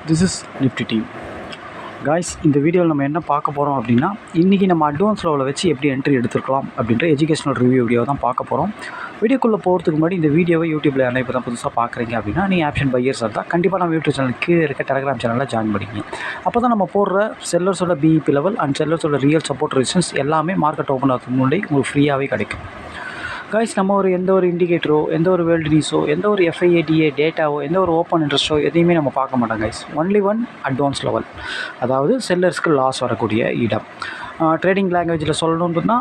This is Nifty team. Guys, இந்த வீடியோவில் நம்ம என்ன பார்க்க போகிறோம் அப்படின்னா, இன்றைக்கி நம்ம அட்வான்ஸ் லெவலில் வச்சு எப்படி என்ட்ரி எடுத்துருக்கலாம் அப்படின்ற எஜுகேஷனல் ரிவ்யூ வீடியோ தான் பார்க்க போகிறோம். வீடியோக்குள்ளே போகிறதுக்கு முன்னாடி இந்த வீடியோவை யூடியூப்பில் யாரும் இப்போ தான் புதுசாக பார்க்குறீங்க அப்படின்னா, நீங்கள் ஆப்ஷன் பையர்ஸ் இருந்தால் கண்டிப்பாக நம்ம யூடியூப் சேனல் கீழே இருக்க டெலகிராம் சேனலில் ஜாயின் பண்ணிக்கங்க. அப்போ தான் நம்ம போடுற செல்லர்ஸோட பிஇபி லெவல் அண்ட் செல்லர்ஸோட ரியல் சப்போர்ட் ரெசிஸ்டன்ஸ் எல்லாமே மார்க்கெட் ஓப்பன் ஆகிறதுக்கு முன்னாடி உங்களுக்கு ஃப்ரீயாகவே கிடைக்கும். காய்ஸ், நம்ம எந்த ஒரு இண்டிகேட்டரோ, எந்த ஒரு வேர்ல்டு நியூஸோ, எந்த ஒரு எஃப்ஐஏடிஏ டேட்டாவோ, எந்த ஒரு ஓப்பன் இன்ட்ரெஸ்ட்டோ எதையுமே நம்ம பார்க்க மாட்டோம் guys. Only one advance level, அதாவது செல்லர்ஸ்க்கு லாஸ் வரக்கூடிய இடம். ட்ரேடிங் லாங்குவேஜில் சொல்லணுன்னா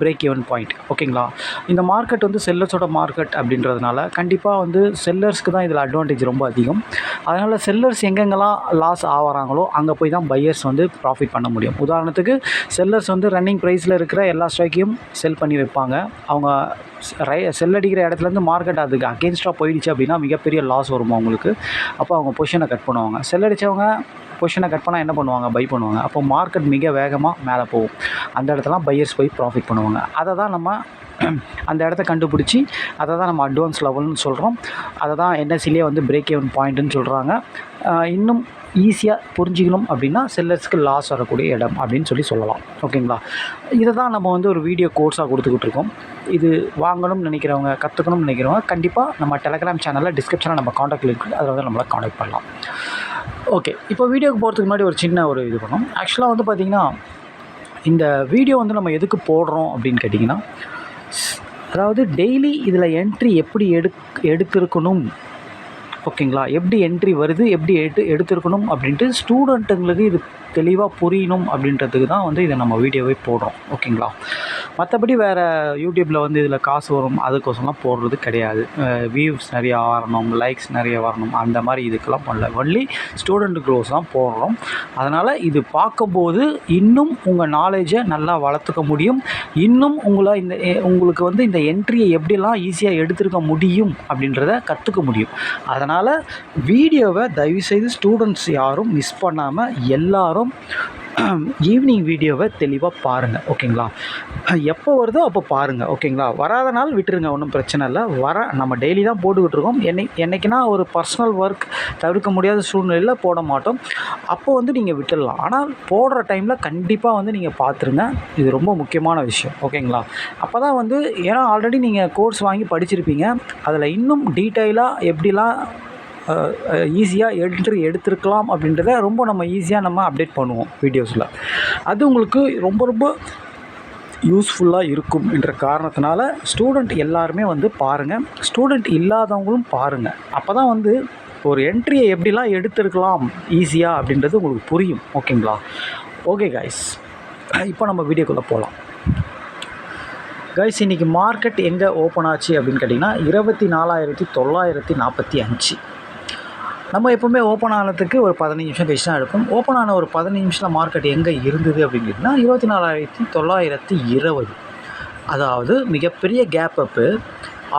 பிரேக் ஈவன் பாயிண்ட். ஓகேங்களா? இந்த மார்க்கெட் செல்லர்ஸோட மார்க்கெட் அப்படின்றதுனால கண்டிப்பாக செல்லர்ஸ்க்கு தான் இதில் அட்வான்டேஜ் ரொம்ப அதிகம். அதனால் செல்லர்ஸ் எங்கெங்கெல்லாம் லாஸ் ஆகிறாங்களோ அங்கே போய் தான் பையர்ஸ் ப்ராஃபிட் பண்ண முடியும். உதாரணத்துக்கு செல்லர்ஸ் ரன்னிங் ப்ரைஸில் இருக்கிற எல்லா ஸ்ட்ரைக்கையும் செல் பண்ணி வைப்பாங்க. அவங்க செல் அடிக்கிற இடத்துலேருந்து மார்க்கெட் அதுக்கு அகெயின்ஸ்டாக போயிடுச்சு அப்படின்னா மிகப்பெரிய லாஸ் வரும் அவங்களுக்கு. அப்போ அவங்க பொசிஷனை கட் பண்ணுவாங்க. செல் அடித்தவங்க பொசிஷனை கட் பண்ணால் என்ன பண்ணுவாங்க? பை பண்ணுவாங்க. அப்போ மார்க்கெட் மிக வேகமாக மேலே போகும். அந்த இடத்துலாம் பையர்ஸ் போய் ப்ராஃபிட் பண்ணுவாங்க. அதை தான் நம்ம அந்த இடத்த கண்டுபிடிச்சி அதை தான் நம்ம அட்வான்ஸ் லெவல்னு சொல்கிறோம். அதை தான் என்எஸ்சிலே பிரேக் ஈவன் பாயிண்ட்டுன்னு சொல்கிறாங்க. இன்னும் ஈஸியாக புரிஞ்சிக்கணும் அப்படின்னா செல்லர்ஸ்க்கு லாஸ் வரக்கூடிய இடம் அப்படின்னு சொல்லலாம். ஓகேங்களா? இதை தான் நம்ம ஒரு வீடியோ கோர்ஸாக கொடுத்துக்கிட்டு இருக்கோம். இது வாங்கணும்னு நினைக்கிறவங்க, கற்றுக்கணும்னு நினைக்கிறவங்க கண்டிப்பாக நம்ம டெலகிராம் சேனலில் டிஸ்கிரிப்ஷனில் நம்ம காண்டாக்ட் இருக்குது, அதில் நம்மளை காண்டாக்ட் பண்ணலாம். ஓகே, இப்போ வீடியோக்கு போகிறதுக்கு முன்னாடி ஒரு சின்ன இது பண்ணோம். ஆக்சுவலாக பார்த்திங்கன்னா இந்த வீடியோ நம்ம எதுக்கு போடுறோம் அப்படின்னு கேட்டிங்கன்னா, அதாவது டெய்லி இதில் என்ட்ரி எப்படி எடுத்திருக்கணும், ஓகேங்களா, எப்படி என்ட்ரி வருது, எப்படி எடுத்திருக்கணும் அப்படின்ட்டு ஸ்டூடெண்ட்டுங்களுக்கு இது தெளிவாக புரியணும் அப்படின்றதுக்கு தான் இதை நம்ம வீடியோவே போடுறோம். ஓகேங்களா? மற்றபடி வேறு யூடியூப்பில் இதில் காசு வரும் அதுக்கோசம்லாம் போடுறது கிடையாது. வியூஸ் நிறையா வரணும், லைக்ஸ் நிறைய வரணும், அந்த மாதிரி இதுக்கெல்லாம் பண்ணல. ஒன்லி ஸ்டூடெண்ட் க்ரோஸ் தான் போடுறோம். அதனால் இது பார்க்கும்போது இன்னும் உங்கள் நாலேஜை நல்லா வளர்த்துக்க முடியும். இன்னும் உங்களுக்கு இந்த என்ட்ரியை எப்படிலாம் ஈஸியாக எடுத்துருக்க முடியும் அப்படின்றத கற்றுக்க முடியும். அதனால் வீடியோவை தயவுசெய்து ஸ்டூடெண்ட்ஸ் யாரும் மிஸ் பண்ணாமல் எல்லாரும் ஈவினிங் வீடியோவை தெளிவாக பாருங்கள். ஓகேங்களா? எப்போ வருதோ அப்போ பாருங்கள். ஓகேங்களா? வராத நாள் விட்டுருங்க, ஒன்றும் பிரச்சனை இல்லை. நம்ம டெய்லி தான் போட்டுக்கிட்டு இருக்கோம். என்னைக்குன்னா ஒரு பர்சனல் ஒர்க் தவிர்க்க முடியாத சூழ்நிலையில் போட மாட்டோம். அப்போது நீங்கள் விட்டுடலாம். ஆனால் போடுற டைமில் கண்டிப்பாக நீங்கள் பார்த்துருங்க. இது ரொம்ப முக்கியமான விஷயம். ஓகேங்களா? அப்போ தான் ஏன்னா ஆல்ரெடி நீங்கள் கோர்ஸ் வாங்கி படிச்சிருப்பீங்க. அதில் இன்னும் டீட்டெயிலாக எப்படிலாம் ஈஸியாக என்ட்ரி எடுத்துருக்கலாம் அப்படின்றத ரொம்ப நம்ம ஈஸியாக நம்ம அப்டேட் பண்ணுவோம் வீடியோஸில். அது உங்களுக்கு ரொம்ப ரொம்ப யூஸ்ஃபுல்லாக இருக்கும் என்ற காரணத்தினால ஸ்டூடெண்ட் எல்லாருமே பாருங்கள். ஸ்டூடெண்ட் இல்லாதவங்களும் பாருங்கள். அப்போ தான் ஒரு என்ட்ரியை எப்படிலாம் எடுத்துருக்கலாம் ஈஸியாக அப்படின்றது உங்களுக்கு புரியும். ஓகேங்களா? ஓகே காய்ஸ், இப்போ நம்ம வீடியோக்குள்ளே போகலாம். காய்ஸ், இன்றைக்கி மார்க்கெட் எங்கே ஓப்பன் ஆச்சு அப்படின்னு கேட்டிங்கன்னா 24,945. நம்ம எப்போவுமே ஓப்பன் ஆனதுக்கு ஒரு 15 நிமிஷம் கழிச்சு தான் எடுப்போம். ஓப்பன் ஆன ஒரு 15 நிமிஷத்தில் மார்க்கெட் எங்கே இருந்தது அப்படின்னு கேட்டிங்கன்னா 24,920. அதாவது மிகப்பெரிய கேப் அப்பு.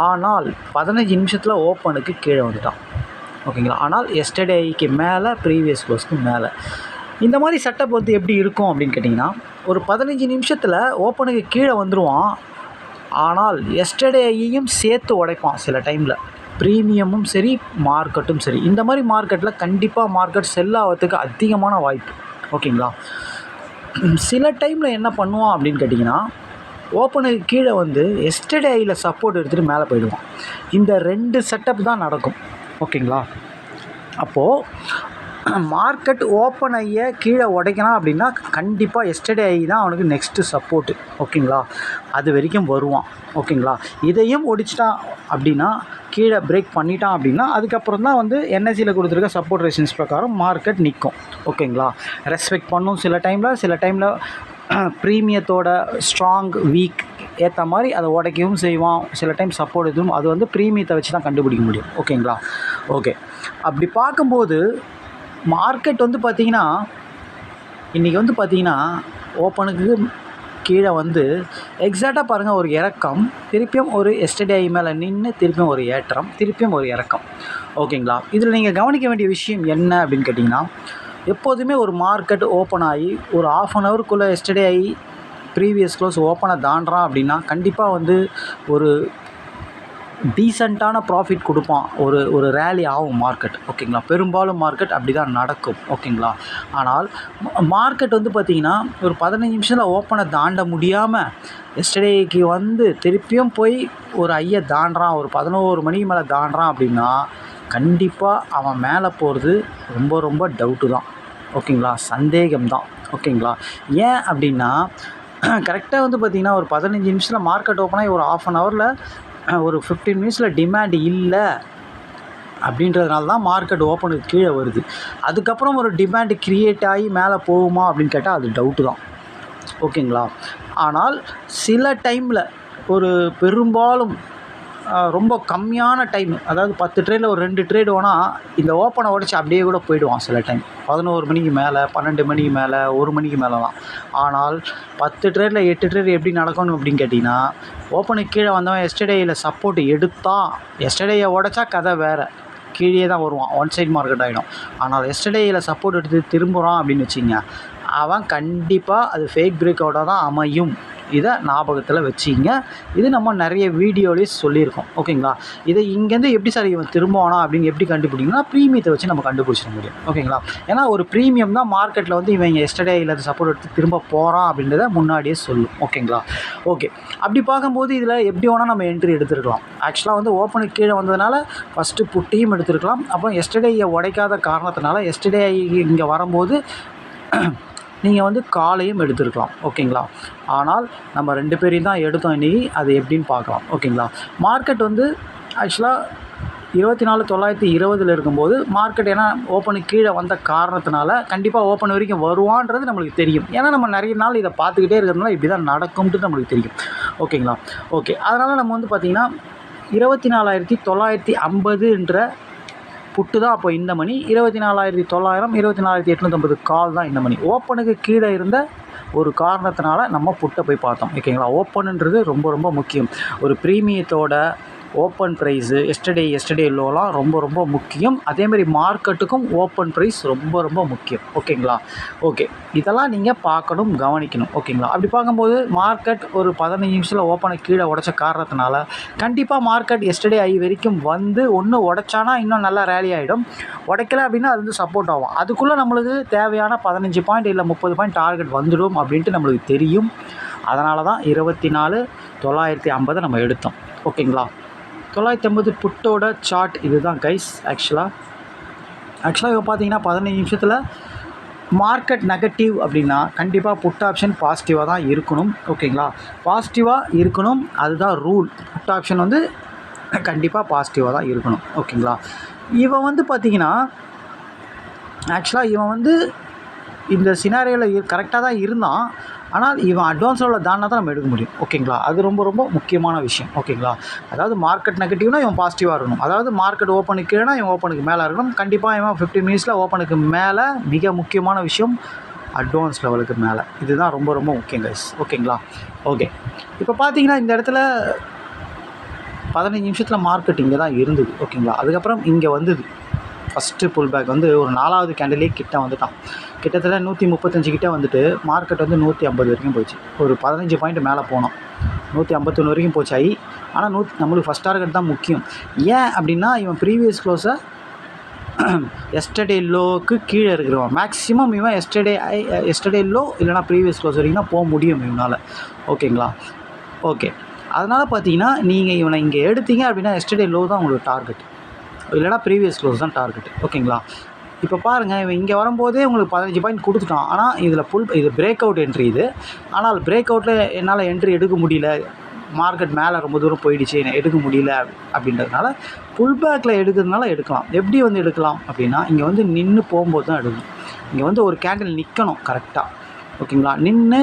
ஆனால் 15 நிமிஷத்தில் ஓப்பனுக்கு கீழே வந்துட்டான். ஓகேங்களா? ஆனால் எஸ்டர்டேக்கு மேலே, ப்ரீவியஸ் க்ளோஸ்க்கு மேலே. இந்த மாதிரி செட்டப் எப்படி இருக்கும் அப்படின்னு கேட்டிங்கன்னா, ஒரு 15 நிமிஷத்தில் ஓப்பனுக்கு கீழே வந்துடுவான். ஆனால் எஸ்டர்டேயையும் சேர்த்து உடைப்பான் சில டைமில். ப்ரீமியமும் சரி, மார்க்கெட்டும் சரி. இந்த மாதிரி மார்க்கெட்டில் கண்டிப்பாக மார்க்கெட் செல் ஆகிறதுக்கு அதிகமான வாய்ப்பு. ஓகேங்களா? சில டைமில் என்ன பண்ணுவான் அப்படின்னு கேட்டிங்கன்னா, ஓப்பனுக்கு கீழே எஸ்டர்டேயில் சப்போர்ட் எடுத்துகிட்டு மேலே போயிடுவான். இந்த 2 செட்டப் தான் நடக்கும். ஓகேங்களா? அப்போது மார்க்கெட் ஓப்பன் ஐயை கீழே உடைக்கணும் அப்படின்னா கண்டிப்பாக எஸ்டர்டே ஐ தான் அவனுக்கு நெக்ஸ்ட்டு சப்போர்ட்டு. ஓகேங்களா? அது வரைக்கும் வருவான். ஓகேங்களா? இதையும் ஒடிச்சிட்டான் அப்படின்னா, கீழே பிரேக் பண்ணிட்டான் அப்படின்னா அதுக்கப்புறம் தான் என்எஸ்சியில் கொடுத்துருக்க சப்போர்ட் ரெசிஸ்டன்ஸ் பிரகாரம் மார்க்கெட் நிற்கும். ஓகேங்களா? ரெஸ்பெக்ட் பண்ணும் சில டைமில் ப்ரீமியத்தோட ஸ்ட்ராங் வீக் ஏற்ற மாதிரி அதை உடைக்கவும் செய்வான். சில டைம் சப்போர்ட் எதுவும் அது ப்ரீமியத்தை வச்சு தான் கண்டுபிடிக்க முடியும். ஓகேங்களா? ஓகே, அப்படி பார்க்கும்போது மார்க்கெட் பார்த்திங்கன்னா இன்றைக்கி பார்த்திங்கன்னா ஓப்பனுக்கு கீழே எக்ஸாக்டாக பாருங்கள், ஒரு இறக்கம், திருப்பியும் ஒரு எஸ்டர்டே மேலே நின்று திருப்பியும் ஒரு ஏற்றம், திருப்பியும் ஒரு இறக்கம். ஓகேங்களா? இதில் நீங்கள் கவனிக்க வேண்டிய விஷயம் என்ன அப்படின்னு கேட்டிங்கன்னா, எப்போதுமே ஒரு மார்க்கெட் ஓப்பன் ஆகி ஒரு ½ அன் ஹவருக்குள்ளே எஸ்டர்டே ஆகி ப்ரீவியஸ் க்ளோஸ் ஓப்பனை தாண்டுறான் அப்படின்னா கண்டிப்பாக ஒரு டீசெண்டான ப்ராஃபிட் கொடுப்பான். ஒரு ரேலி ஆகும் மார்க்கெட். ஓகேங்களா, பெரும்பாலும் மார்க்கெட் அப்படி தான் நடக்கும். ஓகேங்களா, ஆனால் மார்க்கெட் வந்து பார்த்திங்கன்னா ஒரு 15 நிமிஷத்தில் ஓப்பனை தாண்ட முடியாமல் எஸ்டர்டேக்கு வந்து திருப்பியும் போய் ஒரு ஐயை தாண்டுறான், ஒரு 11 மணிக்கு மேலே தாண்டுறான் அப்படின்னா கண்டிப்பாக அவன் மேலே போகிறது ரொம்ப ரொம்ப டவுட்டு தான். ஓகேங்களா, சந்தேகம்தான். ஓகேங்களா, ஏன் அப்படின்னா கரெக்டாக வந்து பார்த்திங்கன்னா ஒரு 15 நிமிஷத்தில் மார்க்கெட் ஓப்பன் ஆகி ஒரு ½ அன் ஹவரில் ஒரு 15 மினிட்ஸில் டிமாண்ட் இல்லை அப்படின்றதுனால தான் மார்க்கெட் ஓப்பனுக்கு கீழே வருது. அதுக்கப்புறம் ஒரு டிமாண்ட் க்ரியேட் ஆகி மேலே போகுமா அப்படின்னு கேட்டால் அது டவுட்டு தான். ஓகேங்களா, ஆனால் சில டைமில் ஒரு பெரும்பாலும் ரொம்ப கம்மியான டைம், அதாவது 10 ட்ரேடில் ஒரு 2 ட்ரேடு வேணால் இந்த ஓப்பனை உடச்சி அப்படியே கூட போயிடுவான் சில டைம். 11 மணிக்கு மேலே, 12 மணிக்கு மேலே, 1 மணிக்கு மேலெலாம். ஆனால் 10 ட்ரேடில் 8 ட்ரேடு எப்படி நடக்கணும் அப்படின்னு கேட்டிங்கன்னா, ஓப்பனுக்கு கீழே வந்தவன் எஸ்டர்டேயில் சப்போர்ட் எடுத்தான், எஸ்டர்டேயை உடச்சா கதை வேறு, கீழே தான் வருவான், ஒன் சைட் மார்க்கெட் ஆகிடும். ஆனால் எஸ்டர்டேயில் சப்போர்ட் எடுத்து திரும்புகிறான் அப்படின்னு வச்சிங்க, அவன் கண்டிப்பாக அது ஃபேக் பிரேக் அவுட்டாக தான் அமையும். இதை ஞாபகத்தில் வச்சிங்க. இது நம்ம நிறைய வீடியோலேயே சொல்லியிருக்கோம். ஓகேங்களா, இதை இங்கேருந்து எப்படி சார் இவன் திரும்பவானா அப்படின்னு எப்படி கண்டுபிடிங்கன்னா ப்ரீமியத்தை வச்சு நம்ம கண்டுபிடிச்சிட முடியும். ஓகேங்களா, ஏன்னா ஒரு ப்ரீமியம் தான் மார்க்கெட்டில் வந்து இவன் எஸ்டர்டேயில் அது சப்போர்ட் எடுத்து திரும்ப போகிறான் அப்படின்றத முன்னாடியே சொல்லும். ஓகேங்களா, ஓகே. அப்படி பார்க்கும்போது இதில் எப்படி வேணால் நம்ம என்ட்ரி எடுத்துருக்கலாம். ஆக்சுவலாக வந்து ஓப்பனுக்கு கீழே வந்ததுனால ஃபஸ்ட்டு புட்டையும் எடுத்துருக்கலாம். அப்புறம் எஸ்டர்டேயை உடைக்காத காரணத்தினால எஸ்டர்டே இங்கே வரும்போது நீங்கள் வந்து காலையும் எடுத்துருக்கலாம். ஓகேங்களா, ஆனால் நம்ம 2 பேரையும் தான் எடுத்தோம் இன்றைக்கி. அது எப்படின்னு பார்க்கலாம். ஓகேங்களா, மார்க்கெட் வந்து ஆக்சுவலாக 24,920 இருக்கும்போது மார்க்கெட் ஏன்னா ஓப்பனுக்கு கீழே வந்த காரணத்தினால கண்டிப்பாக ஓப்பன் வரைக்கும் வருவான்றது நம்மளுக்கு தெரியும். ஏன்னா நம்ம நிறைய நாள் இதை பார்த்துக்கிட்டே இருக்கிறதுனால இப்படி தான் நடக்கும்ன்ட்டு நம்மளுக்கு தெரியும். ஓகேங்களா, ஓகே. அதனால் நம்ம வந்து பார்த்திங்கன்னா 24,950 புட்டு தான் அப்போ இந்த மணி. 24,900, 24,850 கால் தான் இந்த மணி. ஓப்பனுக்கு கீழே இருந்த ஒரு காரணத்தினால நம்ம புட்டை போய் பார்த்தோம். ஓகேங்களா, ஓப்பனுன்றது ரொம்ப ரொம்ப முக்கியம். ஒரு ப்ரீமியத்தோட ஓப்பன் ப்ரைஸு எஸ்டர்டே லோலாம் ரொம்ப ரொம்ப முக்கியம். அதேமாதிரி மார்க்கெட்டுக்கும் ஓப்பன் ப்ரைஸ் ரொம்ப ரொம்ப முக்கியம். ஓகேங்களா, ஓகே. இதெல்லாம் நீங்கள் பார்க்கணும், கவனிக்கணும். ஓகேங்களா, அப்படி பார்க்கும்போது மார்க்கெட் ஒரு 15 நிமிஷத்தில் ஓப்பனை கீழே உடச்ச காரணத்தினால கண்டிப்பாக மார்க்கெட் எஸ்டர்டே ஐ வரைக்கும் வந்து ஒன்று உடச்சானா இன்னும் நல்லா ரேலி ஆகிடும். உடைக்கலை அப்படின்னா அது வந்து சப்போர்ட் ஆகும். அதுக்குள்ளே நம்மளுக்கு தேவையான 15 பாயிண்ட் இல்லை 30 பாயிண்ட் டார்கெட் வந்துடும் அப்படின்ட்டு நம்மளுக்கு தெரியும். அதனால தான் 24,950 நம்ம எடுத்தோம். ஓகேங்களா, 950 புட்டோட சார்ட் இது தான் கைஸ். ஆக்சுவலாக இப்போ பார்த்தீங்கன்னா 15 நிமிஷத்தில் மார்க்கெட் நெகட்டிவ் அப்படின்னா கண்டிப்பாக புட் ஆப்ஷன் பாசிட்டிவாக தான் இருக்கணும். ஓகேங்களா, பாசிட்டிவாக இருக்கணும், அதுதான் ரூல். புட் ஆப்ஷன் வந்து கண்டிப்பாக பாசிட்டிவாக தான் இருக்கணும். ஓகேங்களா, இவன் வந்து பார்த்திங்கன்னா ஆக்சுவலாக இவன் வந்து இந்த சினாரியோவில் கரெக்டாக தான் இருந்தான். ஆனால் இவன் அட்வான்ஸோட தானா தான் நம்ம எடுக்க முடியும். ஓகேங்களா, அது ரொம்ப ரொம்ப முக்கியமான விஷயம். ஓகேங்களா, அதாவது மார்க்கெட் நெகட்டிவ்னா இவன் பாசிட்டிவாக இருக்கணும். அதாவது மார்க்கெட் ஓப்பனுக்கு கீழே இவன் ஓப்பனுக்கு மேலே இருக்கணும். கண்டிப்பாக இவன் 15 மினிட்ஸில் ஓப்பனுக்கு மேலே. மிக முக்கியமான விஷயம் அட்வான்ஸ் லெவலுக்கு மேலே. இதுதான் ரொம்ப ரொம்ப முக்கியம் கைஸ். ஓகேங்களா, ஓகே. இப்போ பார்த்தீங்கன்னா இந்த இடத்துல 15 நிமிஷத்தில் மார்க்கெட் இங்கே தான் இருந்தது. ஓகேங்களா, அதுக்கப்புறம் இங்கே வந்தது. ஃபஸ்ட்டு புல் பேக் வந்து ஒரு 4வது கேண்டிலே கிட்ட வந்துட்டான். கிட்டத்தட்ட 135 கிட்டே வந்துட்டு மார்க்கெட் வந்து 150 வரைக்கும் போச்சு. ஒரு 15 பாயிண்ட் மேலே போனோம். 151 வரைக்கும் போச்சு ஐ. ஆனால் நம்மளுக்கு ஃபஸ்ட் டார்கெட் தான் முக்கியம். ஏன் அப்படின்னா இவன் ப்ரீவியஸ் க்ளோஸை எஸ்டர்டே லோவுக்கு கீழே இருக்கிறவன். மேக்ஸிமம் இவன் எஸ்டர்டே லோ இல்லைனா ப்ரீவியஸ் க்ளோஸ் வரைக்கும் தான் போக முடியும் இவனால். ஓகேங்களா, ஓகே. அதனால் பார்த்தீங்கன்னா நீங்கள் இவனை இங்கே எடுத்தீங்க அப்படின்னா எஸ்டர்டே லோ தான் உங்களுக்கு டார்கெட், இல்லைனா ப்ரீவியஸ் க்ளோஸ் தான் டார்கெட். ஓகேங்களா, இப்போ பாருங்கள் இவன் இங்கே வரும்போதே உங்களுக்கு 15 பாயிண்ட் கொடுத்துட்டான். ஆனால் இதில் இது பிரேக் அவுட் என்ட்ரி இது. ஆனால் பிரேக் அவுட்டில் என்னால் என்ட்ரி எடுக்க முடியல, மார்க்கெட் மேலே ரொம்ப தூரம் போயிடுச்சு, எடுக்க முடியல அப்படின்றதுனால புல் பேக்கில் எடுக்கிறதுனால எடுக்கலாம். எப்படி வந்து எடுக்கலாம் அப்படின்னா இங்கே வந்து நின்று போகும்போது தான் எடுக்கணும். இங்கே வந்து ஒரு கேண்டில் நிற்கணும் கரெக்டாக. ஓகேங்களா, நின்று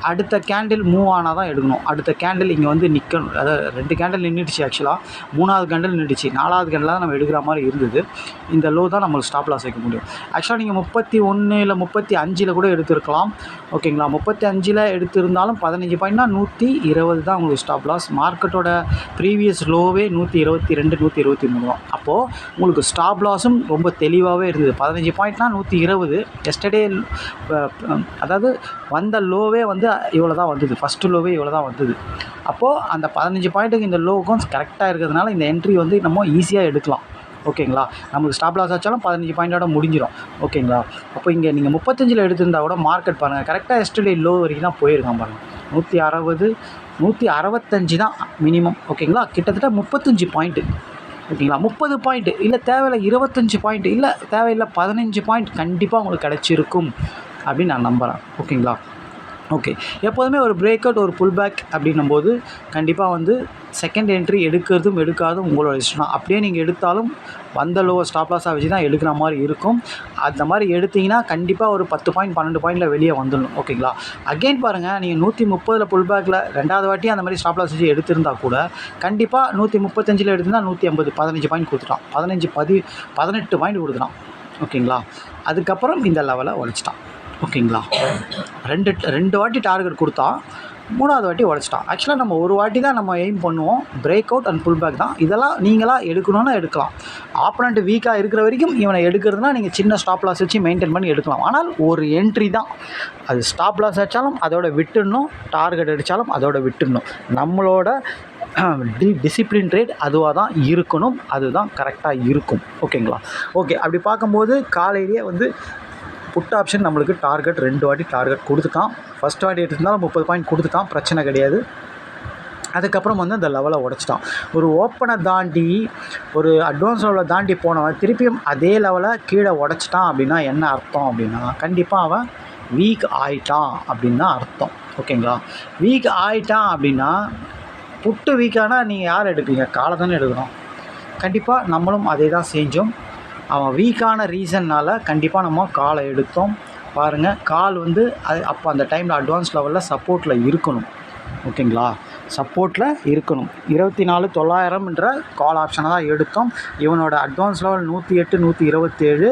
அடுத்த கேண்டில் மூவ் ஆனால் தான் எடுக்கணும். அடுத்த கேண்டில் இங்கே வந்து நிற்கணும். அதாவது 2 கேண்டில் நின்றுடுச்சு. ஆக்சுவலாக 3வது கேண்டில் நின்றுச்சு. 4வது கேண்டில் தான் நம்ம எடுக்கிற மாதிரி இருந்தது. இந்த லோ தான் நம்மளுக்கு ஸ்டாப் லாஸ் வைக்க முடியும். ஆக்சுவலாக நீங்கள் 31 இல்லை 35 கூட எடுத்துருக்கலாம். ஓகேங்களா, 35 எடுத்திருந்தாலும் 15 பாயிண்ட்னா 120 தான் உங்களுக்கு ஸ்டாப் லாஸ். மார்க்கெட்டோட ப்ரீவியஸ் லோவே 122 123 தான். அப்போது உங்களுக்கு ஸ்டாப் லாஸும் ரொம்ப தெளிவாகவே இருந்தது. 15 பாயிண்ட்னா 120. எஸ்டர்டே அதாவது வந்த லோவே வந்து இவ்வளோ தான் வந்தது, ஃபஸ்ட்டு லோவே இவ்வளோ தான் வந்தது. அப்போது அந்த 15 பாயிண்ட்டுக்கு இந்த லோவுக்கும் கரெக்டாக இருக்கிறதுனால இந்த என்ட்ரி வந்து நம்ம ஈஸியாக எடுக்கலாம். ஓகேங்களா? நமக்கு ஸ்டாப் லாஸ் ஆச்சாலும் 15 பாயிண்டோட முடிஞ்சிடும். ஓகேங்களா? அப்போ இங்கே நீங்கள் 35ல் எடுத்திருந்தா கூட மார்க்கெட் பாருங்கள், கரெக்டாக எஸ்டர்டே லோ வரைக்கும் தான் போயிருக்கான் பாருங்கள். 160, 165 தான் மினிமம். ஓகேங்களா? கிட்டத்தட்ட 35 பாயிண்ட்டு. ஓகேங்களா? 30 பாயிண்ட் இல்லை தேவையில்லை, 25 பாயிண்ட் இல்லை தேவையில்லை, 15 பாயிண்ட் கண்டிப்பாக உங்களுக்கு கிடச்சிருக்கும் அப்படின்னு நான் நம்புகிறேன். ஓகேங்களா? ஓகே, எப்போதுமே ஒரு பிரேக் அவுட், ஒரு புல் பேக் அப்படின்னும்போது கண்டிப்பாக வந்து செகண்ட் என்ட்ரி எடுக்கிறதும் எடுக்காதும் உங்களோட இஷ்டம் தான். அப்படியே நீங்கள் எடுத்தாலும் வந்த லோ ஸ்டாப் லாஸாக வச்சு தான் எடுக்கிற மாதிரி இருக்கும். அந்த மாதிரி எடுத்திங்கன்னா கண்டிப்பாக ஒரு 10 பாயிண்ட் 12 பாயிண்டில் வெளியே வந்துடணும். ஓகேங்களா? அகெயின் பாருங்கள், நீங்கள் 130 புல் பேக்கில் ரெண்டாவது வாட்டி அந்த மாதிரி ஸ்டாப் லாஸ் வச்சு எடுத்திருந்தால் கூட கண்டிப்பாக 135 எடுத்திருந்தால் 150, 15 பாயிண்ட் கொடுத்துட்டான், 18 பாயிண்ட் கொடுத்துட்டான். ஓகேங்களா? அதுக்கப்புறம் இந்த லெவலை உடைச்சிட்டான். ஓகேங்களா? ரெண்டு வாட்டி டார்கெட் கொடுத்தா, மூணாவது வாட்டி உடச்சிட்டான். ஆக்சுவலாக நம்ம ஒரு வாட்டி தான் நம்ம எய்ம் பண்ணுவோம், break out and pull back தான். இதெல்லாம் நீங்களாக எடுக்கணும்னா எடுக்கலாம். ஆப்பனண்ட் வீக்காக இருக்கிற வரைக்கும் இவனை எடுக்கிறதுனா நீங்கள் சின்ன ஸ்டாப் லாஸ் வச்சு மெயின்டைன் பண்ணி எடுக்கலாம். ஆனால் ஒரு என்ட்ரி தான், அது ஸ்டாப் லாஸ் அடித்தாலும் அதோட விட்டுடணும், டார்கெட் அடித்தாலும் அதோட விட்டுடணும். நம்மளோட டிசிப்ளின் ட்ரேட் அதுவாக தான் இருக்கணும், அதுதான் கரெக்டாக இருக்கும். ஓகேங்களா? ஓகே, அப்படி பார்க்கும்போது காலையிலேயே வந்து புட் ஆப்ஷன் நம்மளுக்கு டார்கெட் 2 வாட்டி டார்கெட் கொடுத்துட்டான். ஃபஸ்ட் வாட்டி எடுத்திருந்தாலும் 30 பாயிண்ட் கொடுத்துட்டான், பிரச்சனை கிடையாது. அதுக்கப்புறம் வந்து அந்த லெவலை உடச்சிட்டான். ஒரு ஓப்பனை தாண்டி, ஒரு அட்வான்ஸ் லெவலை தாண்டி போனவன் திருப்பியும் அதே லெவலை கீழே உடச்சிட்டான் அப்படின்னா என்ன அர்த்தம் அப்படின்னா, கண்டிப்பாக அவன் வீக் ஆகிட்டான் அப்படின்னு தான் அர்த்தம். ஓகேங்களா? வீக் ஆகிட்டான் அப்படின்னா, புட்டு வீக்கானால் நீங்கள் யார் எடுப்பீங்க? காலை தானே எடுக்கணும். கண்டிப்பாக நம்மளும் அதே தான் செஞ்சோம். அவன் வீக்கான ரீசன்னால் கண்டிப்பாக நம்ம காலை எடுத்தோம். பாருங்கள், கால் வந்து அப்போ அந்த டைமில் அட்வான்ஸ் லெவலில் சப்போர்ட்டில் இருக்கணும். ஓகேங்களா? சப்போர்ட்டில் இருக்கணும். 24,900 கால் ஆப்ஷனை தான் எடுத்தோம். இவனோட அட்வான்ஸ் லெவல் 108, 127.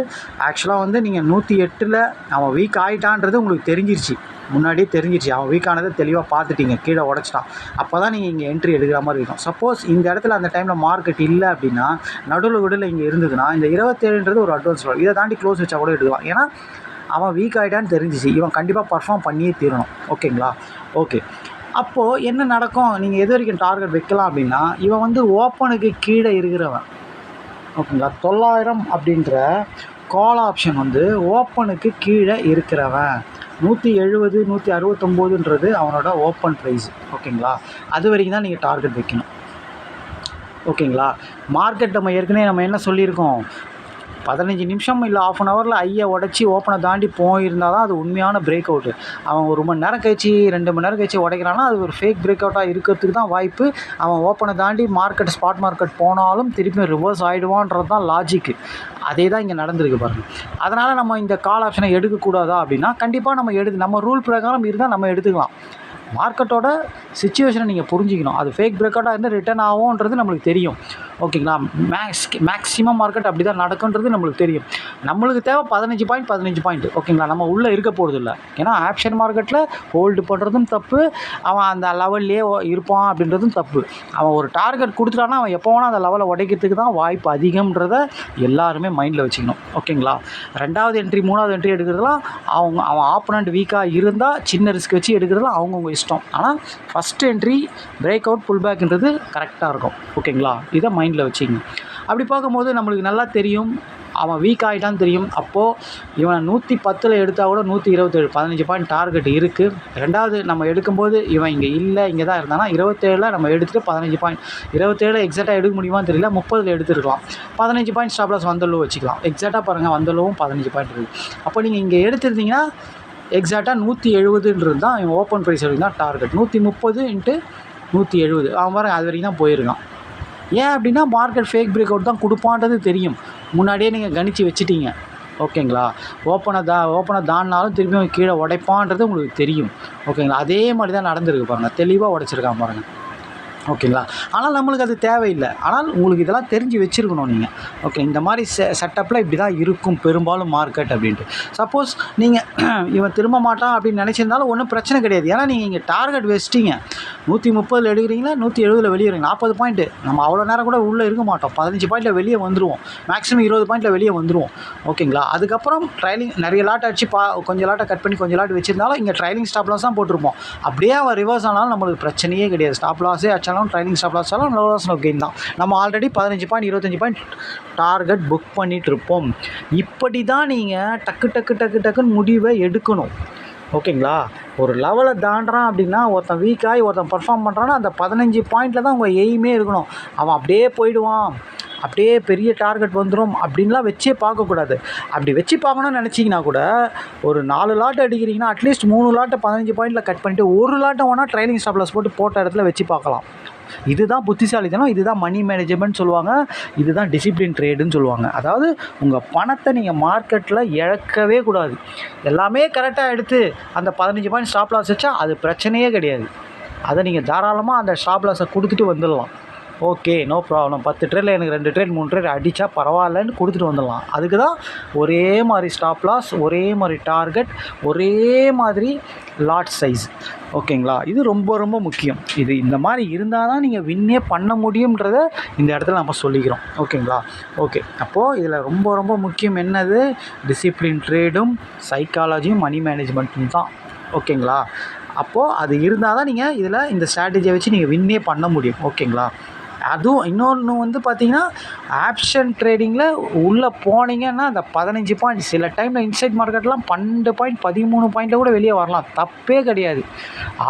ஆக்சுவலாக வந்து நீங்கள் 108ல் அவன் வீக் ஆகிட்டான்றது உங்களுக்கு தெரிஞ்சிருச்சு, முன்னாடியே தெரிஞ்சிருச்சு. அவன் வீக்கானதை தெளிவாக பார்த்துட்டீங்க, கீழே உடச்சிட்டான். அப்போ தான் நீங்கள் இங்கே என்ட்ரி எடுக்கிற மாதிரி இருக்கும். சப்போஸ் இந்த இடத்துல அந்த டைமில் மார்க்கெட் இல்லை அப்படின்னா, நடுவில் இங்கே இருந்ததுன்னா இந்த 27ன்றது ஒரு அட்வான்ஸ் லெவல், இதை தாண்டி க்ளோஸ் வச்சா கூட எடுக்கலாம். ஏன்னா அவன் வீக் ஆகிட்டான்னு தெரிஞ்சிச்சு, இவன் கண்டிப்பாக பர்ஃபார்ம் பண்ணியே தீரணும். ஓகேங்களா? ஓகே, அப்போது என்ன நடக்கும்? நீங்கள் எது வரைக்கும் டார்கெட் வைக்கலாம் அப்படின்னா, இவன் வந்து ஓப்பனுக்கு கீழே இருக்கிறவன். ஓகேங்களா? 900 அப்படின்ற கால் ஆப்ஷன் வந்து ஓப்பனுக்கு கீழே இருக்கிறவன். 170, 169ன்றது அவனோட ஓப்பன் ப்ரைஸ். ஓகேங்களா? அது வரைக்கும் தான் நீங்கள் டார்கெட் வைக்கணும். ஓகேங்களா? மார்க்கெட் நம்ம ஏற்கனவே நம்ம என்ன சொல்லியிருக்கோம், 15 நிமிஷம் இல்லை ½ அன் ஹவரில் ஐயை உடச்சி ஓப்பனை தாண்டி போயிருந்தால் தான் அது உண்மையான பிரேக் அவுட்டு. அவன் 1 மணி நேரம் கழிச்சு 2 மணி நேரம் கழிச்சு உடைக்கிறான்னா அது ஒரு ஃபேக் பிரேக் அவுட்டாக இருக்கிறதுக்கு தான் வாய்ப்பு. அவன் ஓப்பனை தாண்டி மார்க்கெட் ஸ்பாட் மார்க்கெட் போனாலும் திருப்பி ரிவர்ஸ் ஆகிடுவான்றது தான் லாஜிக்கு. அதே தான் இங்கே நடந்திருக்கு பாருங்கள். அதனால் நம்ம இந்த கால் ஆப்ஷனை எடுக்கக்கூடாதா அப்படின்னா, கண்டிப்பாக நம்ம ரூல் பிரகாரம் இருந்தால் நம்ம எடுத்துக்கலாம். மார்க்கெட்டோட சிச்சுவேஷனை நீங்கள் புரிஞ்சிக்கணும். அது ஃபேக் பிரேக் அவுட்டாக இருந்தால் ரிட்டர்ன் ஆகும்ன்றது நம்மளுக்கு தெரியும். ஓகேங்களா? மேக்ஸிமம் மார்க்கெட் அப்படி தான் நடக்குன்றது நம்மளுக்கு தெரியும். நம்மளுக்கு தேவை 15 பாயிண்ட். ஓகேங்களா? நம்ம உள்ளே இருக்க போகிறது இல்லை. ஏன்னா ஆப்ஷன் மார்க்கெட்டில் ஹோல்டு பண்ணுறதும் தப்பு, அவன் அந்த லெவல்லே இருப்பான் அப்படின்றதும் தப்பு. அவன் ஒரு டார்கெட் கொடுத்துட்டான்னா அவன் எப்போ வேணால் அந்த லெவலை உடைக்கிறதுக்கு தான் வாய்ப்பு அதிகம்ன்றத எல்லாருமே மைண்டில் வச்சுக்கணும். ஓகேங்களா? 2வது என்ட்ரி 3வது என்ட்ரி எடுக்கிறதுலாம் அவன் ஆப்போனண்ட் வீக்காக இருந்தால் சின்ன ரிஸ்க் வச்சு எடுக்கிறதுலாம் அவங்கவுங்க இஷ்டம். ஆனால் ஃபஸ்ட் என்ட்ரி பிரேக் அவுட் புல் பேக்ன்றது கரெக்டாக இருக்கும். ஓகேங்களா? இதை மைண்டில் வச்சுக்கங்க. அப்படி பார்க்கும்போது நம்மளுக்கு நல்லா தெரியும் அவன் வீக் ஆகிட்டான்னு தெரியும். அப்போது இவனை 110ல் எடுத்தால் கூட 127, 15 பாயிண்ட் டார்கெட் இருக்குது. ரெண்டாவது நம்ம எடுக்கும்போது இவன் இங்கே இல்லை, இங்கே தான் இருந்தானா 27ல் நம்ம எடுத்துகிட்டு 15 பாயிண்ட், 27 எக்ஸாக்டாக எடுக்க முடியுமான்னு தெரியல, 30ல் எடுத்துருக்கலாம். 15 பாயிண்ட் ஸ்டாப் லாஸ் வந்தலோ வச்சுக்கலாம். எக்ஸாக்டாக பாருங்கள், வந்தலோவும் 15 பாயிண்ட் இருக்குது. அப்போ நீங்கள் இங்கே எடுத்துருந்தீங்கன்னா எக்ஸாக்டாக 170ன்றது தான் இவன் ஓப்பன் ப்ரைஸ் வரைக்கும் தான் டார்கெட். 130 × 170 அவன் பாருங்கள் அது வரைக்கும் தான் போயிருக்கான். ஏன் அப்படின்னா மார்க்கெட் ஃபேக் பிரேக் அவுட் தான் கொடுப்பான்றது தெரியும், முன்னாடியே நீங்கள் கணிச்சு வச்சுட்டீங்க. ஓகேங்களா? ஓப்பனை தாண்டினாலும் திரும்பியும் கீழே உடைப்பான்றது உங்களுக்கு தெரியும். ஓகேங்களா? அதே மாதிரி தான் நடந்திருக்கு பாருங்கள், தெளிவாக உடைச்சிருக்கான் பாருங்கள். ஓகேங்களா. ஆனால் நம்மளுக்கு அது தேவையில்லை. ஆனால் உங்களுக்கு இதெல்லாம் தெரிஞ்சு வச்சுருக்கணும் நீங்கள். ஓகே, இந்த மாதிரி செட்டப்பில் இப்படி தான் இருக்கும் பெரும்பாலும் மார்க்கெட் அப்படின்ட்டு. சப்போஸ் நீங்கள் இவன் திரும்ப மாட்டான் அப்படின்னு நினச்சிருந்தாலும் ஒன்றும் பிரச்சனை கிடையாது. ஏன்னா நீங்கள் இங்கே டார்கெட் வச்சிட்டீங்க. 130 எடுக்கிறீங்களா, 170 வெளியே வரீங்க, 40 பாயிண்ட்டு. நம்ம அவ்வளோ நேரம் கூட உள்ளே இருக்க மாட்டோம். 15 பாயிண்ட்டில் வெளியே வந்துடுவோம். மேக்ஸிமம் 20 பாயிண்ட்டில் வெளியே வந்துடுவோம். ஓகேங்களா. அதுக்கப்புறம் ட்ரைலிங் நிறைய லாட் அடிச்சு கொஞ்சம் லாட்டை கட் பண்ணி கொஞ்சம் லாட் வச்சுருந்தாலும் இங்கே ட்ரைலிங் ஸ்டாப் லாஸ் தான் போட்டிருப்போம். அப்படியே அவன் ரிவர்ஸ் ஆனாலும் நம்மளுக்கு பிரச்சனையே கிடையாது. ஸ்டாப் லாஸே ஆச்சாலும் ட்ரைலிங் ஸ்டாப் லாஸ் ஆனாலும் லோ லாஸ் நோ கெயின் தான். நம்ம already 15 point 25 point target book பண்ணிகிட்டு இருப்போம். இப்படி தான் நீங்கள் டக்குன்னு முடிவை எடுக்கணும். ஓகேங்களா. ஒரு லெவலை தாண்டுறான் அப்படின்னா ஒருத்தன் வீக்காகி ஒருத்தன் பர்ஃபார்ம் பண்ணுறான்னா அந்த 15 பாயிண்டில் தான் உங்கள் எய்மே இருக்கணும். அவன் அப்படியே போயிடுவான், அப்படியே பெரிய டார்கெட் வந்துடும் அப்படின்லாம் வச்சே பார்க்கக்கூடாது. அப்படி வச்சு பார்க்கணும்னு நினச்சிங்கன்னா கூட ஒரு 4 லாட் அடிக்கிறீங்கன்னா அட்லீஸ்ட் 3 லாட்டை 15 பாயிண்டில் கட் பண்ணிவிட்டு ஒரு லாட்டை வேணால் ட்ரைலிங் ஸ்டாப் லாஸ் போட்ட இடத்துல வச்சு பார்க்கலாம். இதுதான் புத்திசாலித்தனம், இதுதான் மணி மேனேஜ்மெண்ட் சொல்லுவாங்க, இதுதான் டிசிப்ளின் ட்ரேடுன்னு சொல்லுவாங்க. அதாவது உங்கள் பணத்தை நீங்கள் மார்க்கெட்டில் இழக்கவே கூடாது. எல்லாமே கரெக்டாக எடுத்து அந்த 15 பாயிண்ட் ஸ்டாப் லாஸ் வச்சா அது பிரச்சனையே கிடையாது. அதை நீங்கள் தாராளமாக அந்த ஸ்டாப் லாஸை கொடுத்துட்டு வந்துடலாம். Okay, no problem. 10 ட்ரேடில் எனக்கு 2 ட்ரேட் 3 ட்ரேட் அடித்தா பரவாயில்லன்னு கொடுத்துட்டு வந்துடலாம். அதுக்கு தான் ஒரே மாதிரி ஸ்டாப் லாஸ், ஒரே மாதிரி டார்கெட், ஒரே மாதிரி லாட் சைஸ். ஓகேங்களா. இது ரொம்ப ரொம்ப முக்கியம். இது இந்த மாதிரி இருந்தால் தான் நீங்கள் வின்னே பண்ண முடியுன்றத இந்த இடத்துல நம்ம சொல்லிக்கிறோம். ஓகேங்களா. ஓகே, அப்போது இதில் ரொம்ப ரொம்ப முக்கியம் என்னது, டிசிப்ளின் ட்ரேடும் சைக்காலஜியும் மணி மேனேஜ்மெண்ட்டும் தான். ஓகேங்களா. அப்போது அது இருந்தால் தான் நீங்கள் இதில் இந்த ஸ்ட்ராட்டஜியை வச்சு நீங்கள் வின்னே பண்ண முடியும். ஓகேங்களா. அதுவும் இன்னொன்று வந்து பார்த்திங்கன்னா ஆப்ஷன் ட்ரேடிங்கில் உள்ளே போனீங்கன்னா அந்த 15 பாயிண்ட் சில டைமில் இன்சைட் மார்க்கெட்லாம் 12 பாயிண்ட் 13 பாயிண்ட்டில் கூட வெளியே வரலாம். தப்பே கிடையாது.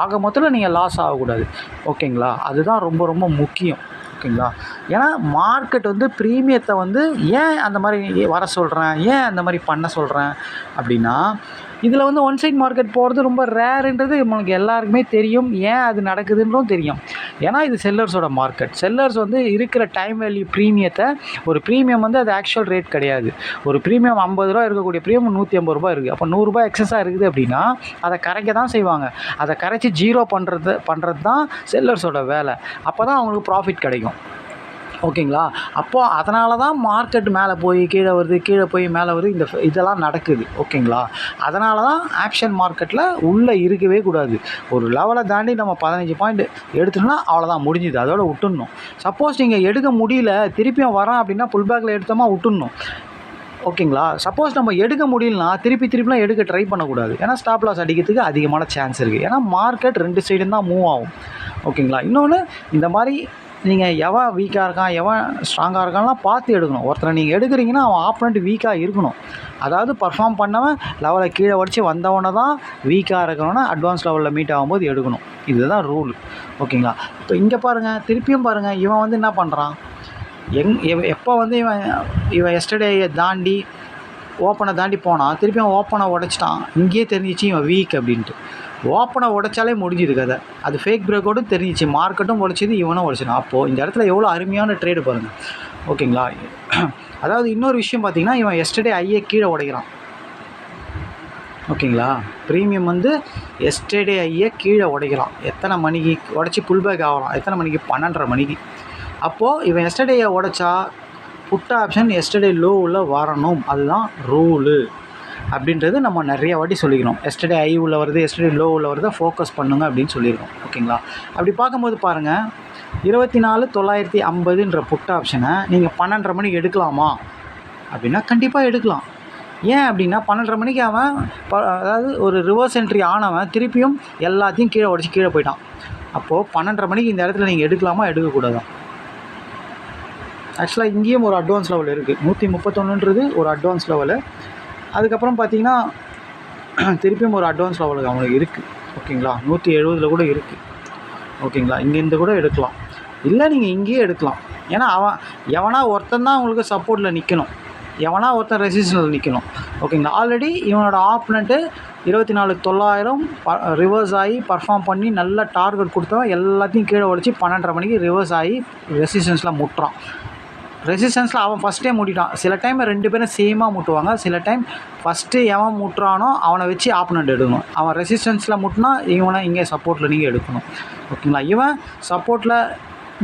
ஆக மொத்தத்தில் நீங்கள் லாஸ் ஆகக்கூடாது. ஓகேங்களா. அதுதான் ரொம்ப ரொம்ப முக்கியம். ஓகேங்களா. ஏன்னா மார்க்கெட் வந்து ப்ரீமியத்தை வந்து ஏன் அந்த மாதிரி வர சொல்கிறேன், ஏன் அந்த மாதிரி பண்ண சொல்கிறேன் அப்படின்னா, இதில் வந்து ஒன் சைட் மார்க்கெட் போகிறது ரொம்ப ரேருன்றது நம்மளுக்கு எல்லாருக்குமே தெரியும். ஏன் அது நடக்குதுன்றும் தெரியும். ஏன்னா இது செல்லர்ஸோட மார்க்கெட். செல்லர்ஸ் வந்து இருக்கிற டைம் வேல்யூ ப்ரீமியத்தை, ஒரு ப்ரீமியம் வந்து அது ஆக்சுவல் ரேட் கிடையாது. ஒரு ப்ரீமியம் 50 ரூபா இருக்கக்கூடிய ப்ரீமியம் 150 ரூபா இருக்குது. அப்போ 100 ரூபா எக்ஸஸாக இருக்குது அப்படின்னா அதை கரைக்க தான் செய்வாங்க. அதை கரைச்சி ஜீரோ பண்ணுறது தான் செல்லர்ஸோட வேலை. அப்போ தான் அவங்களுக்கு ப்ராஃபிட் கிடைக்கும். ஓகேங்களா. அப்போது அதனால தான் மார்க்கெட் மேலே போய் கீழே வருது, கீழே போய் மேலே வருது, இதெல்லாம் நடக்குது. ஓகேங்களா. அதனால தான் ஆப்ஷன் மார்க்கெட்டில் உள்ளே இருக்கவே கூடாது. ஒரு லெவலை தாண்டி நம்ம 15 பாயிண்ட் எடுத்துட்டோம்னா அவ்வளோதான், முடிஞ்சுது, அதோட விட்டுடணும். சப்போஸ் நீங்கள் எடுக்க முடியல, திருப்பியும் வரோம் அப்படின்னா புல் பேக்கில் எடுத்தோமா விட்டுடணும். ஓகேங்களா. சப்போஸ் நம்ம எடுக்க முடியலனா திருப்பிலாம் எடுக்க ட்ரை பண்ணக்கூடாது. ஏன்னா ஸ்டாப் லாஸ் அடிக்கிறதுக்கு அதிகமான சான்ஸ் இருக்குது. ஏன்னா மார்க்கெட் 2 சைடும் தான் மூவ் ஆகும். ஓகேங்களா. இன்னொன்று, இந்த மாதிரி நீங்கள் எவன் வீக்காக இருக்கான், எவன் ஸ்ட்ராங்காக இருக்கான்லாம் பார்த்து எடுக்கணும். ஒருத்தரை நீங்கள் எடுக்கிறீங்கன்னா அவன் ஆப்போனண்ட் வீக்காக இருக்கணும். அதாவது பர்ஃபார்ம் பண்ணவன் லெவலை கீழே உடச்சி வந்தவனை தான் வீக்காக இருக்கிறவனை அட்வான்ஸ் லெவலில் மீட் ஆகும்போது எடுக்கணும். இதுதான் ரூல். ஓகேங்களா. இப்போ இங்கே பாருங்கள், திருப்பியும் பாருங்கள், இவன் வந்து என்ன பண்ணுறான், எப்போ வந்து இவன் எஸ்டர்டேயை தாண்டி ஓப்பனை தாண்டி போனான், திருப்பியும் ஓப்பனை உடச்சிட்டான். இங்கேயே தெரிஞ்சிச்சு இவன் வீக் அப்படின்ட்டு. ஓப்பனை உடைச்சாலே முடிஞ்சுது கதை. அது ஃபேக் பிரேக்கோடும் தெரிஞ்சிச்சு, மார்க்கெட்டும் உடைச்சிது, இவனும் உடைச்சிடும். அப்போது இந்த இடத்துல எவ்வளோ அருமையான ட்ரேடு பாருங்கள். ஓகேங்களா. அதாவது இன்னொரு விஷயம் பார்த்திங்கன்னா, இவன் எஸ்டர்டே ஐயே கீழே உடைக்கிறான். ஓகேங்களா. ப்ரீமியம் வந்து எஸ்டர்டே ஐயே கீழே உடைக்கிறான். எத்தனை மணிக்கு உடச்சி புல் பேக் ஆகலாம், எத்தனை மணிக்கு, 12:30 மணிக்கு. அப்போது இவன் எஸ்டர்டேயை உடைச்சா புட் ஆப்ஷன் எஸ்டர்டே லோவில் வரணும். அதுதான் ரூலு அப்படின்றது நம்ம நிறைய வாட்டி சொல்லிக்கிறோம். எஸ்டர்டே ஐ உள்ள வருது, எஸ்டர்டே லோ உள்ள வருது, ஃபோக்கஸ் பண்ணுங்க அப்படின்னு சொல்லியிருக்கோம். ஓகேங்களா. அப்படி பார்க்கும்போது பாருங்கள், 24,950ன்ற புட் ஆப்ஷனை நீங்கள் 12:30 மணிக்கு எடுக்கலாமா அப்படின்னா கண்டிப்பாக எடுக்கலாம். ஏன் அப்படின்னா 12:30 மணிக்கு அவன் அதாவது ஒரு ரிவர்ஸ் என்ட்ரி ஆனவன் திருப்பியும் எல்லாத்தையும் கீழே உடச்சி கீழே போயிட்டான். அப்போது 12:30 மணிக்கு இந்த இடத்துல நீங்கள் எடுக்கலாமா எடுக்கக்கூடாதான். ஆக்சுவலாக இங்கேயும் ஒரு அட்வான்ஸ் லெவல் இருக்குது. 131ன்றது ஒரு அட்வான்ஸ் லெவலு. அதுக்கப்புறம் பார்த்திங்கன்னா திருப்பியும் ஒரு அட்வான்ஸ் லெவலுக்கு அவனுக்கு இருக்குது. ஓகேங்களா. 170 கூட இருக்குது. ஓகேங்களா. இங்கேருந்து கூட எடுக்கலாம், இல்லை நீங்கள் இங்கேயே எடுக்கலாம். ஏன்னா அவன் எவனா ஒருத்தன் தான் உங்களுக்கு சப்போர்ட்டில் நிற்கணும், எவனா ஒருத்தன் ரெசிஸ்டன்ஸில் நிற்கணும். ஓகேங்களா. ஆல்ரெடி இவனோட ஆப்பனண்ட்டு 24,900 ரிவர்ஸ் ஆகி பர்ஃபார்ம் பண்ணி நல்ல டார்கெட் கொடுத்தவன் எல்லாத்தையும் கீழே உடச்சி 12:30 மணிக்கு ரிவர்ஸ் ஆகி ரெசிஸ்டன்ஸில் முட்டுறான். ரெசிஸ்டன்ஸில் அவன் ஃபஸ்ட்டே முட்டிட்டான். சில டைம் 2 பேரும் சேமாக முட்டுவாங்க. சில டைம் ஃபஸ்ட்டு எவன் முட்டுறானோ அவனை வச்சு ஆப்பனண்ட் எடுக்கணும். அவன் ரெசிஸ்டன்ஸில் முட்டினா இவனை இங்கே சப்போர்ட்டில் நீங்கள் எடுக்கணும். ஓகேங்களா. இவன் சப்போர்ட்டில்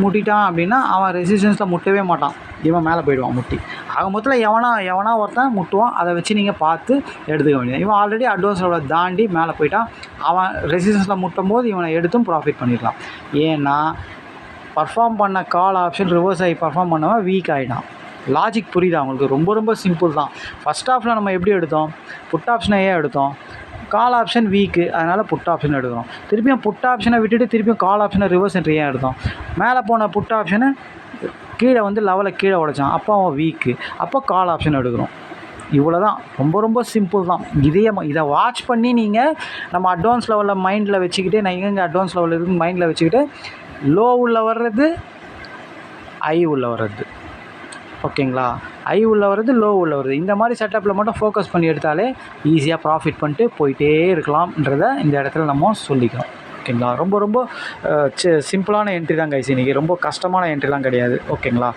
முட்டிட்டான் அப்படின்னா அவன் ரெசிஸ்டன்ஸில் முட்டவே மாட்டான், இவன் மேலே போயிடுவான் முட்டி. ஆக மொத்தத்தில் எவனா ஒருத்தன் முட்டுவான், அதை வச்சு நீங்கள் பார்த்து எடுத்துக்க வேண்டியது. இவன் ஆல்ரெடி அட்வான்ஸ் லெவலில் தாண்டி மேலே போயிட்டான், அவன் ரெசிஸ்டன்ஸில் முட்டும் போது இவனை எடுத்தும் ப்ராஃபிட் பண்ணிடலாம். ஏன்னா பர்ஃபார்ம் பண்ண கால் ஆப்ஷன் ரிவர்ஸ் ஆகி பர்ஃபார்ம் பண்ணவன் வீக் ஆகிடான். லாஜிக் புரியுதா உங்களுக்கு? ரொம்ப ரொம்ப சிம்பிள் தான். ஃபஸ்ட் ஹாஃபில் நம்ம எப்படி எடுத்தோம்? புட் ஆப்ஷனையே எடுத்தோம். கால் ஆப்ஷன் வீக்கு, அதனால் புட் ஆப்ஷன் எடுக்கிறோம். திருப்பியும் புட் ஆப்ஷனை விட்டுட்டு திருப்பியும் கால் ஆப்ஷனை ரிவர்ஸ் என்ட்ரி ஏன் எடுத்தோம்? மேலே போன புட் ஆப்ஷனை கீழே வந்து லெவலில் கீழே உடைச்சான், அப்போ அவன் வீக்கு, அப்போ கால் ஆப்ஷன் எடுக்கிறோம். இவ்வளோ தான், ரொம்ப ரொம்ப சிம்பிள் தான். இதை வாட்ச் பண்ணி நீங்கள் நம்ம அட்வான்ஸ் லெவலில் மைண்டில் வச்சுக்கிட்டு, நான் எங்கே அட்வான்ஸ் லெவலில் இருக்குன்னு மைண்டில் வச்சுக்கிட்டு லோ உள்ள வர்றது ஐ உள்ள வர்றது, ஓகேங்களா? ஐ உள்ள வருது, லோ உள்ள வருது, இந்த மாதிரி செட்டப்பில் மட்டும் ஃபோக்கஸ் பண்ணி எடுத்தாலே ஈஸியாக ப்ராஃபிட் பண்ணிட்டு போயிட்டே இருக்கலாம்ன்றதை இந்த இடத்துல நம்ம சொல்லிக்கிறோம். ஓகேங்களா? ரொம்ப ரொம்ப சிம்பிளான என்ட்ரி தான் கைஸ் இன்றைக்கி. ரொம்ப கஷ்டமான என்ட்ரிலாம் கிடையாது. ஓகேங்களா?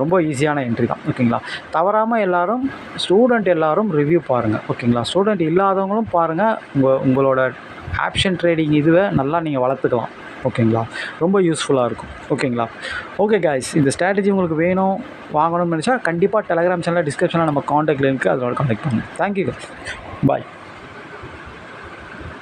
ரொம்ப ஈஸியான என்ட்ரி தான். ஓகேங்களா? தவறாமல் எல்லோரும் ஸ்டூடெண்ட் எல்லோரும் ரிவ்யூ பாருங்கள். ஓகேங்களா? ஸ்டூடெண்ட் இல்லாதவங்களும் பாருங்கள். உங்களோட ஆப்ஷன் ட்ரேடிங் இதுவை நல்லா நீங்கள் வளர்த்துக்கலாம். ஓகேங்களா? ரொம்ப யூஸ்ஃபுல்லாக இருக்கும். ஓகேங்களா? ஓகே காய்ஸ், இந்த ஸ்ட்ராட்டஜி உங்களுக்கு வேணும், வாங்கணும்னு நினச்சா கண்டிப்பாக டெலகிராம் சேனலில் டிஸ்கிரிப்ஷனில் நம்ம காண்டாக்ட் லிங்க் அதோட காண்டாக்ட் பண்ணுங்கள். தேங்க்யூ, பாய்.